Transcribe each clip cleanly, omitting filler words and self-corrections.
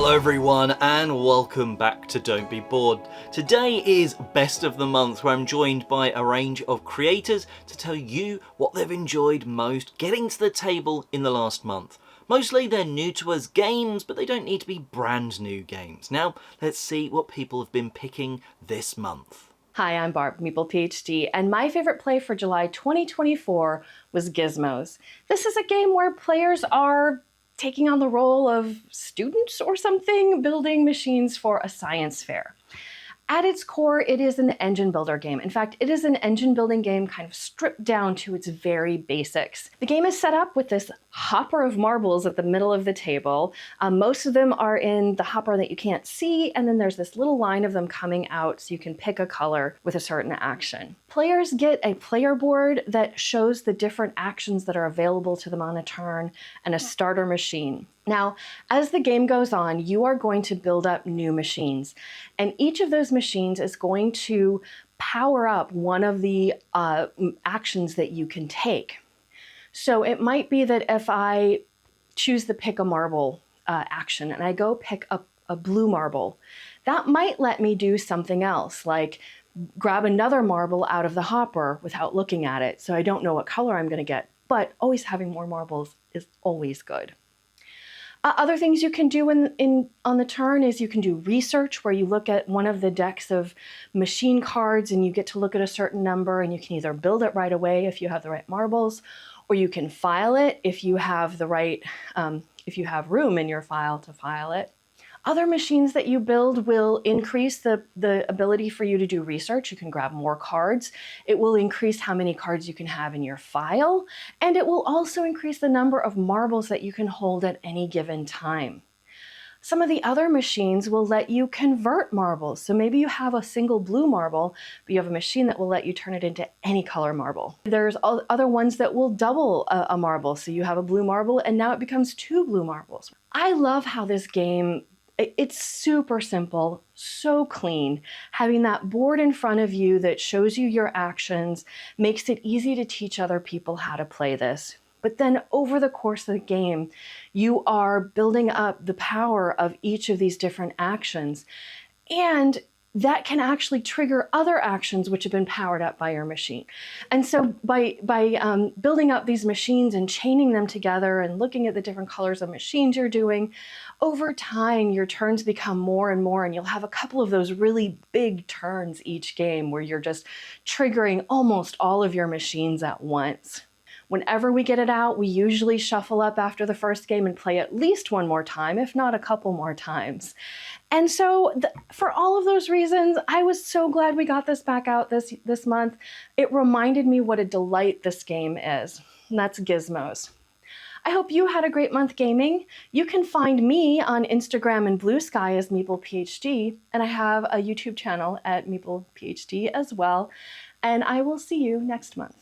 Hello everyone and welcome back to Don't Be Bored. Today is Best of the Month, where I'm joined by a range of creators to tell you what they've enjoyed most getting to the table in the last month. Mostly they're new to us games, but they don't need to be brand new games. Now let's see what people have been picking this month. Hi, I'm Barb, MeeplePhD, and my favorite play for July 2024 was Gizmos. This is a game where players are taking on the role of students or something, building machines for a science fair. At its core, it is an engine builder game. In fact, it is an engine building game kind of stripped down to its very basics. The game is set up with this hopper of marbles at the middle of the table. Most of them are in the hopper that you can't see, and then there's this little line of them coming out so you can pick a color with a certain action. Players get a player board that shows the different actions that are available to them on a turn and a starter machine. Now, as the game goes on, you are going to build up new machines, and each of those machines is going to power up one of the actions that you can take. So it might be that if I choose the pick a marble action and I go pick up a blue marble, that might let me do something else, like grab another marble out of the hopper without looking at it. So I don't know what color I'm going to get, but always having more marbles is always good. Other things you can do on the turn is you can do research, where you look at one of the decks of machine cards and you get to look at a certain number, and you can either build it right away if you have the right marbles, or you can file it if you have the right, if you have room in your file to file it. Other machines that you build will increase the ability for you to do research. You can grab more cards. It will increase how many cards you can have in your file, and it will also increase the number of marbles that you can hold at any given time. Some of the other machines will let you convert marbles. So maybe you have a single blue marble, but you have a machine that will let you turn it into any color marble. There's other ones that will double a marble. So you have a blue marble and now it becomes two blue marbles. I love how this game, it's super simple, so clean. Having that board in front of you that shows you your actions makes it easy to teach other people how to play this. But then over the course of the game, you are building up the power of each of these different actions. And that can actually trigger other actions which have been powered up by your machine. And so by building up these machines and chaining them together and looking at the different colors of machines you're doing, over time your turns become more and more, and you'll have a couple of those really big turns each game where you're just triggering almost all of your machines at once. Whenever we get it out, we usually shuffle up after the first game and play at least one more time, if not a couple more times. And so for all of those reasons, I was so glad we got this back out this month. It reminded me what a delight this game is, and that's Gizmos. I hope you had a great month gaming. You can find me on Instagram and Blue Sky as MeeplePhD, and I have a YouTube channel at MeeplePhD as well, and I will see you next month.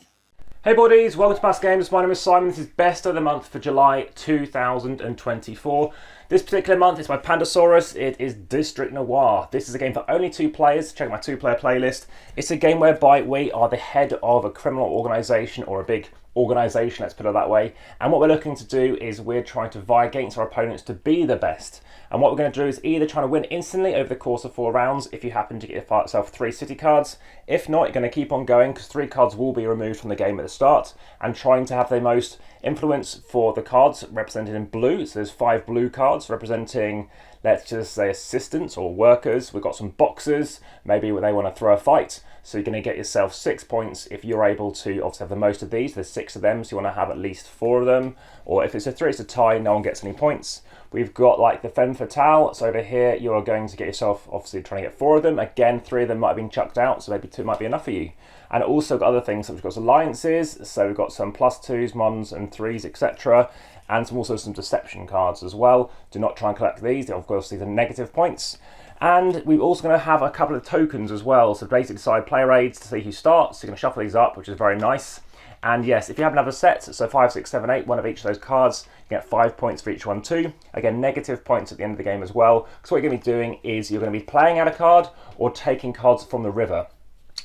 Hey buddies, welcome to Amass Games. My name is Simon. This is Best of the Month for July 2024. This particular month is by Pandasaurus. It is District Noir. This is a game for only 2 players. Check my 2-player playlist. It's a game whereby we are the head of a criminal organisation, or a big organisation, let's put it that way. And what we're looking to do is we're trying to vie against our opponents to be the best. And what we're going to do is either trying to win instantly over the course of 4 rounds if you happen to get yourself 3 city cards. If not, you're going to keep on going because 3 cards will be removed from the game at the start, and trying to have the most influence for the cards represented in blue. So there's 5 blue cards representing, let's just say, assistants or workers. We've got some boxers, maybe they want to throw a fight. So you're going to get yourself 6 points if you're able to obviously have the most of these. There's 6 of them, so you want to have at least 4 of them. Or if it's a 3, it's a tie, no one gets any points. We've got like the femme fatale. So over here, you are going to get yourself, obviously trying to get 4 of them. Again, 3 of them might have been chucked out, so maybe 2 might be enough for you. And also got other things, so we've got alliances. So we've got some +2s, +1s and 3s, etc. And also some deception cards as well. Do not try and collect these. Of course, these are negative points. And we're also going to have a couple of tokens as well. So basically decide player aids to see who starts. So you're going to shuffle these up, which is very nice. And yes, if you have another set, so 5, 6, 7, 8, one of each of those cards, you get 5 points for each one too. Again, negative points at the end of the game as well. So what you're going to be doing is you're going to be playing out a card or taking cards from the river.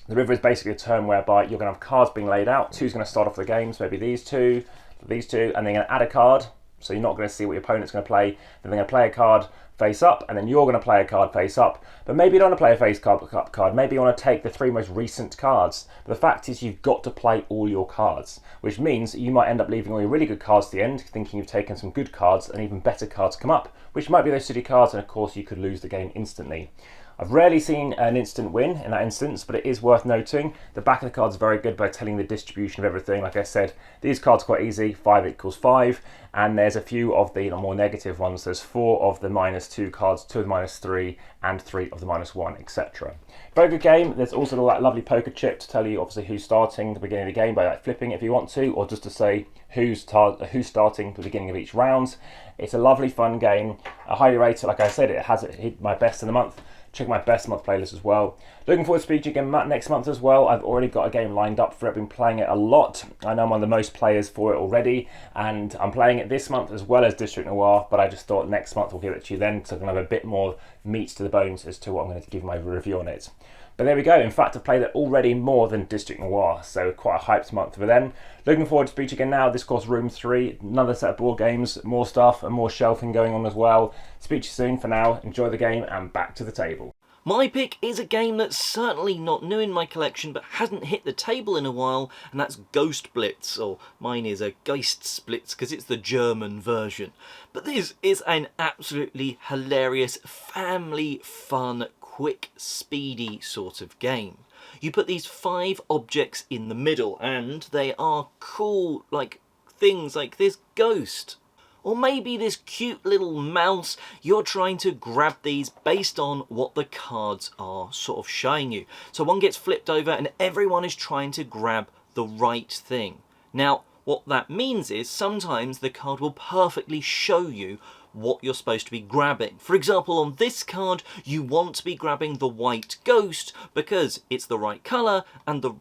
The river is basically a turn whereby you're going to have cards being laid out. 2's going to start off the game, so maybe these two, and then you're going to add a card. So you're not going to see what your opponent's going to play. Then they're going to play a card face up, and then you're going to play a card face up. But maybe you don't want to play a face card. Maybe you want to take the 3 most recent cards. But the fact is you've got to play all your cards, which means you might end up leaving all your really good cards to the end, thinking you've taken some good cards, and even better cards come up, which might be those city cards, and of course you could lose the game instantly. I've rarely seen an instant win in that instance, but it is worth noting. The back of the card is very good by telling the distribution of everything. Like I said, these cards are quite easy, 5 equals 5, and there's a few of the more negative ones. There's 4 of the -2 cards, 2 of the -3, and 3 of the -1, etc. Very good game. There's also that lovely poker chip to tell you obviously who's starting at the beginning of the game by like flipping it if you want to, or just to say who's starting at the beginning of each round. It's a lovely, fun game. I highly rate it. Like I said, it has hit my best of the month. Check my best month playlist as well. Looking forward to speaking again next month as well. I've already got a game lined up for it. I've been playing it a lot. I know I'm one of the most players for it already, and I'm playing it this month as well as District Noir, but I just thought next month I'll give it to you then, because I'm going to have a bit more meat to the bones as to what I'm going to give my review on it. But there we go. In fact, I've played it already more than District Noir, so quite a hyped month for them. Looking forward to speaking again now. This of course Room 3, another set of board games, more stuff and more shelving going on as well. Speak to you soon. For now, enjoy the game and back to the table. My pick is a game that's certainly not new in my collection but hasn't hit the table in a while, and that's Ghost Blitz, or mine is a Geistesblitz because it's the German version. But this is an absolutely hilarious, family fun, quick, speedy sort of game. You put these 5 objects in the middle and they are cool, like things like this ghost. Or maybe this cute little mouse. You're trying to grab these based on what the cards are sort of showing you. So one gets flipped over and everyone is trying to grab the right thing. Now, what that means is sometimes the card will perfectly show you what you're supposed to be grabbing. For example, on this card, you want to be grabbing the white ghost because it's the right colour and the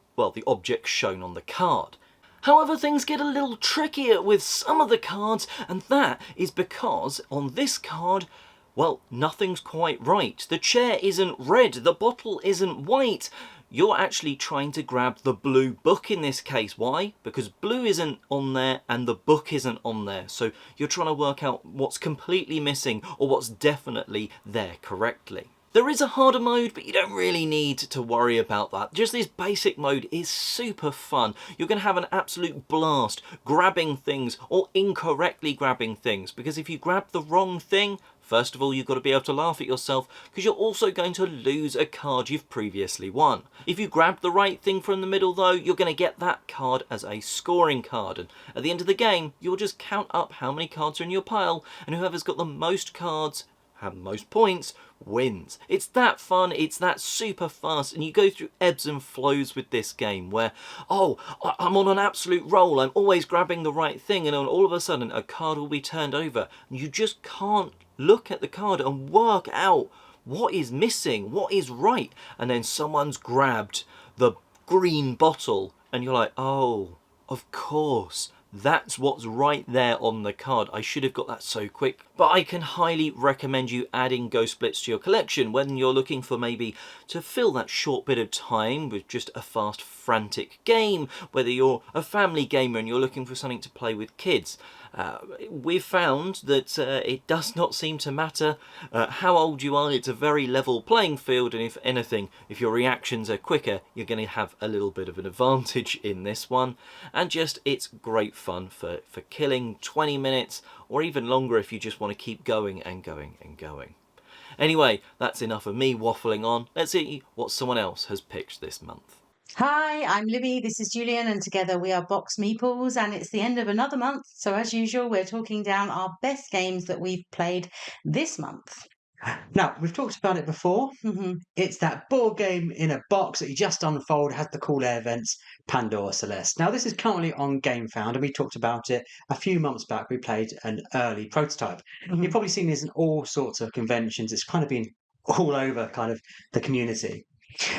object shown on the card. However, things get a little trickier with some of the cards, and that is because on this card, well, nothing's quite right. The chair isn't red, the bottle isn't white. You're actually trying to grab the blue book in this case. Why? Because blue isn't on there and the book isn't on there. So you're trying to work out what's completely missing or what's definitely there correctly. There is a harder mode, but you don't really need to worry about that. Just this basic mode is super fun. You're going to have an absolute blast grabbing things or incorrectly grabbing things, because if you grab the wrong thing, first of all, you've got to be able to laugh at yourself because you're also going to lose a card you've previously won. If you grab the right thing from the middle though, you're going to get that card as a scoring card, and at the end of the game, you'll just count up how many cards are in your pile, and whoever's got the most cards, have most points, wins. It's that fun, it's that super fast, and you go through ebbs and flows with this game where, oh, I'm on an absolute roll, I'm always grabbing the right thing, and then all of a sudden a card will be turned over, and you just can't look at the card and work out what is missing, what is right, and then someone's grabbed the green bottle, and you're like, oh, of course. That's what's right there on the card. I should have got that so quick. But I can highly recommend you adding Ghost Blitz to your collection when you're looking for maybe to fill that short bit of time with just a fast, frantic game, whether you're a family gamer and you're looking for something to play with kids. We've found that it does not seem to matter how old you are. It's a very level playing field, and if anything, if your reactions are quicker, you're going to have a little bit of an advantage in this one. And just, it's great fun for killing 20 minutes or even longer if you just want to keep going and going and going. Anyway, that's enough of me waffling on. Let's see what someone else has picked this month. Hi, I'm Libby, this is Julian, and together we are Boxed Meeples, and it's the end of another month, so as usual we're talking down our best games that we've played this month. Now, we've talked about it before. It's that board game in a box that you just unfold, has the cool air vents, Pandora Celeste. Now, this is currently on GameFound, and we talked about it a few months back. We played an early prototype. You've probably seen this in all sorts of conventions. It's kind of been all over kind of the community.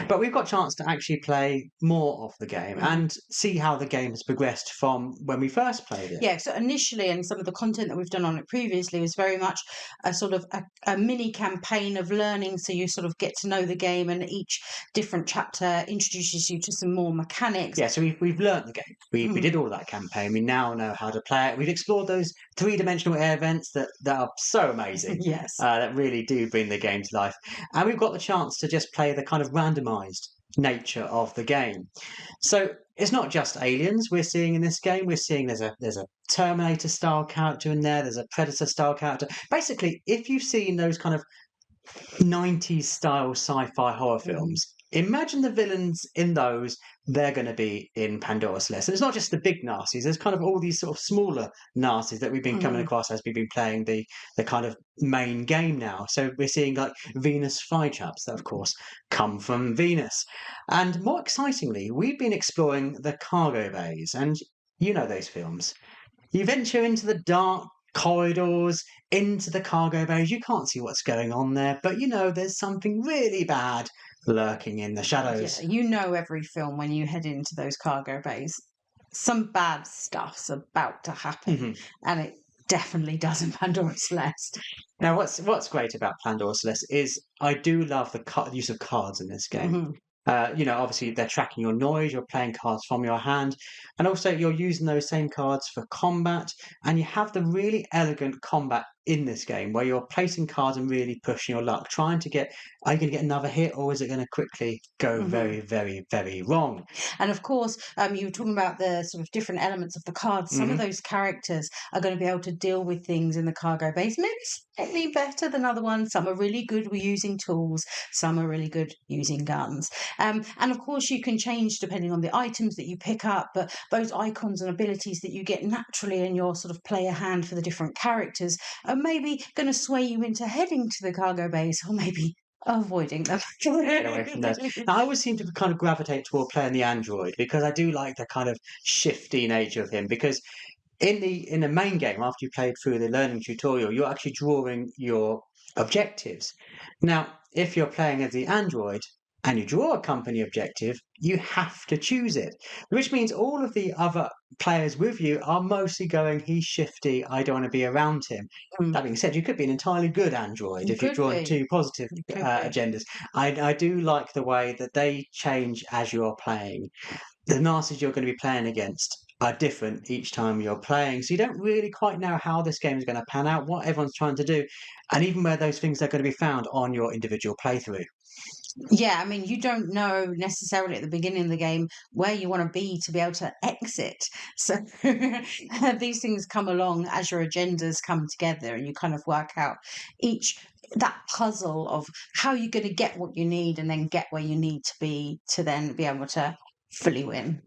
But we've got a chance to actually play more of the game and see how the game has progressed from when we first played it. Yeah, so initially, and some of the content that we've done on it previously was very much a sort of a mini campaign of learning. So you sort of get to know the game, and each different chapter introduces you to some more mechanics. Yeah, so we've learnt the game. We did all that campaign. We now know how to play it. We've explored those three-dimensional air events that are so amazing. Yes. That really do bring the game to life. And we've got the chance to just play the kind of randomised nature of the game. So it's not just aliens we're seeing in this game. We're seeing there's a Terminator style character in there. There's a Predator style character. Basically, if you've seen those kind of 90s style sci-fi horror films, imagine the villains in those. They're going to be in Pandora's Celeste. And it's not just the big nasties. There's kind of all these sort of smaller nasties that we've been coming across as we've been playing the kind of main game now. So we're seeing like Venus flytraps that, of course, come from Venus. And more excitingly, we've been exploring the cargo bays. And you know those films. You venture into the dark corridors, into the cargo bays. You can't see what's going on there, but you know there's something really bad lurking in the shadows. Yeah, you know every film when you head into those cargo bays, some bad stuff's about to happen, and it definitely does in Pandora's Celeste. Now, what's great about Pandora's Celeste is I do love the use of cards in this game. Obviously they're tracking your noise, you're playing cards from your hand, and also you're using those same cards for combat, and you have the really elegant combat in this game where you're placing cards and really pushing your luck, trying to get, are you going to get another hit or is it going to quickly go very, very, very wrong? And of course, you were talking about the sort of different elements of the cards. Some of those characters are going to be able to deal with things in the cargo base, maybe slightly better than other ones. Some are really good with using tools, some are really good using guns. And of course, you can change depending on the items that you pick up, but those icons and abilities that you get naturally in your sort of player hand for the different characters are maybe going to sway you into heading to the cargo base or maybe avoiding them. Get away from those. Now, I always seem to kind of gravitate toward playing the android because I do like the kind of shifty nature of him, because in the main game, after you played through the learning tutorial, you're actually drawing your objectives. Now, if you're playing as the android and you draw a company objective, you have to choose it, which means all of the other players with you are mostly going, he's shifty, I don't want to be around him. That being said, you could be an entirely good android if you're drawing two positive agendas. I do like the way that they change as you're playing. The nasties you're going to be playing against are different each time you're playing, so you don't really quite know how this game is going to pan out, what everyone's trying to do, and even where those things are going to be found on your individual playthrough. Yeah, I mean, you don't know necessarily at the beginning of the game where you want to be able to exit. So these things come along as your agendas come together, and you kind of work out that puzzle of how you're going to get what you need and then get where you need to be to then be able to fully win.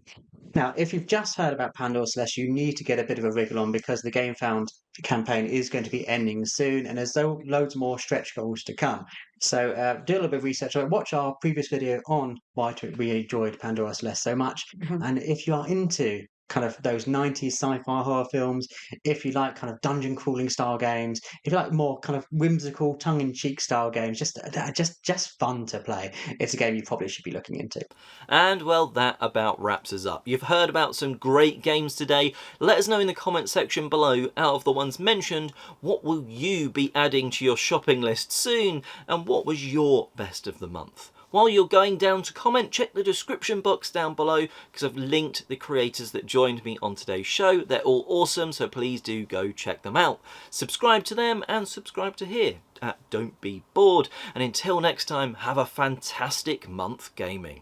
Now, if you've just heard about Pandora's Celeste, you need to get a bit of a wriggle on, because the Game Found campaign is going to be ending soon, and there's loads more stretch goals to come. So do a little bit of research. Watch our previous video on why we enjoyed Pandora's Celeste so much. And if you are into kind of those 90s sci-fi horror films, if you like kind of dungeon crawling style games, if you like more kind of whimsical tongue-in-cheek style games, just fun to play, it's a game you probably should be looking into. And well, that about wraps us up. You've heard about some great games today. Let us know in the comment section below, out of the ones mentioned, what will you be adding to your shopping list soon, and what was your best of the month? While you're going down to comment, check the description box down below, because I've linked the creators that joined me on today's show. They're all awesome, so please do go check them out. Subscribe to them and subscribe to here at Don't Be Bored. And until next time, have a fantastic month gaming.